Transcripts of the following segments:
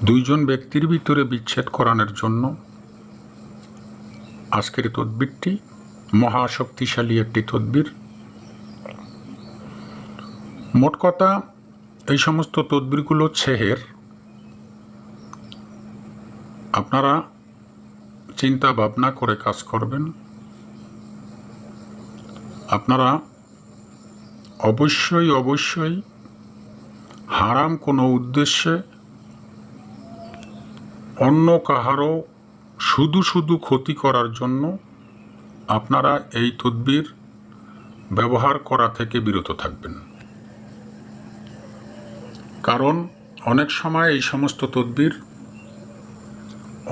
দুইজন ব্যক্তির ভিতরে বিচ্ছেদ করানোর জন্য আজকের তদবিরটি মহাশক্তিশালী একটি তদবির। মোট কথা, এই সমস্ত তদবিরগুলো ছেহের। আপনারা চিন্তা ভাবনা করে কাজ করবেন। আপনারা অবশ্যই হারাম কোনো উদ্দেশ্যে অন্য কাহারও শুধু ক্ষতি করার জন্য আপনারা এই তদবির ব্যবহার করা থেকে বিরত থাকবেন। কারণ অনেক সময় এই সমস্ত তদবির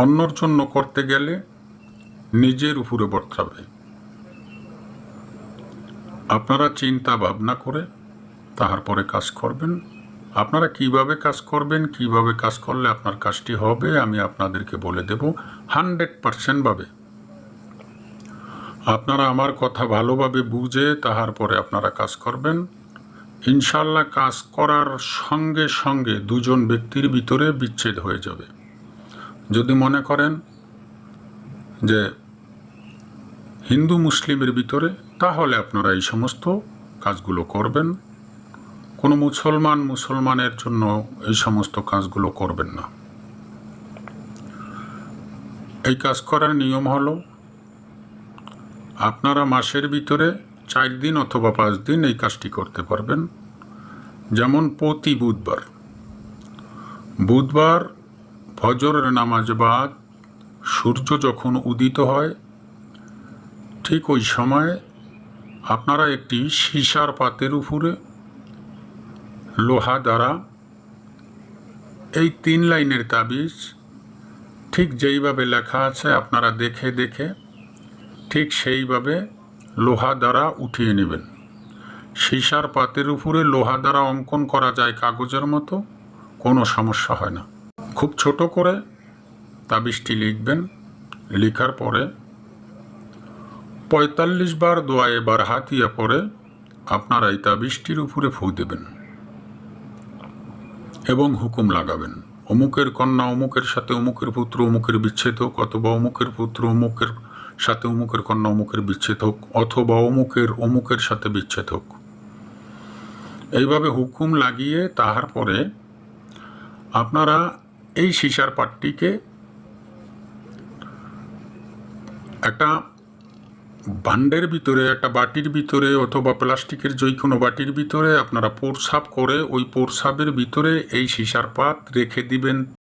অন্যর জন্য করতে গেলে নিজের উপরে বর্তাবে। আপনারা চিন্তা ভাবনা করে তারপরে কাজ করবেন। আপনারা কিভাবে কাজ করবেন, কিভাবে কাজ করলে আপনার কাজটি হবে, আমি আপনাদেরকে বলে দেব 100% ভাবে। আপনারা আমার কথা ভালোভাবে বুঝে তারপরে আপনারা কাজ করবেন। ইনশাল্লাহ কাজ করার সঙ্গে সঙ্গে দুজন ব্যক্তির ভিতরে বিচ্ছেদ হয়ে যাবে। যদি মনে করেন যে হিন্দু মুসলিমের ভিতরে, তাহলে আপনারা এই সমস্ত কাজগুলো করবেন। কোনো মুসলমানের জন্য এই সমস্ত কাজগুলো করবেন না। এই কাজ করার নিয়ম হলো, আপনারা মাসের ভিতরে 4 দিন অথবা 5 দিন এই কাজটি করতে পারবেন। যেমন প্রতি বুধবার ফজরের নামাজ বাদ সূর্য যখন উদিত হয়, ঠিক ওই সময় আপনারা একটি সীসার পাতের উপরে লোহা দ্বারা এই 3 লাইনের তাবিজ ঠিক যেইভাবে লেখা আছে আপনারা দেখে ঠিক সেইভাবে লোহা দ্বারা উঠিয়ে নেবেন। সীসার পাতের উপরে লোহা দ্বারা অঙ্কন করা যায় কাগজের মতো, কোনো সমস্যা হয় না। খুব ছোট করে তাবিজটি লিখবেন। লেখার পরে 45 বার দোয়ায়ে বারহাতিয়া পরে আপনারা এই তাবিজটির উপরে ফু দেবেন এবং হুকুম লাগাবেন, অমুকের কন্যা অমুকের সাথে অমুকের পুত্র অমুকের বিচ্ছেদ হোক, অথবা অমুকের পুত্র অমুকের সাথে অমুকের কন্যা অমুকের বিচ্ছেদ হোক, অথবা অমুকের সাথে বিচ্ছেদ হোক। এইভাবে হুকুম লাগিয়ে তারপরে আপনারা এই সীসার পাটটিকে একটা ভান্ডের ভিতরে, একটা বাটির ভিতরে অথবা প্লাস্টিকের যে কোনো বাটির ভিতরে আপনারা প্রসাব করে ওই প্রসাবের ভিতরে এই সীসার পাত রেখে দিবেন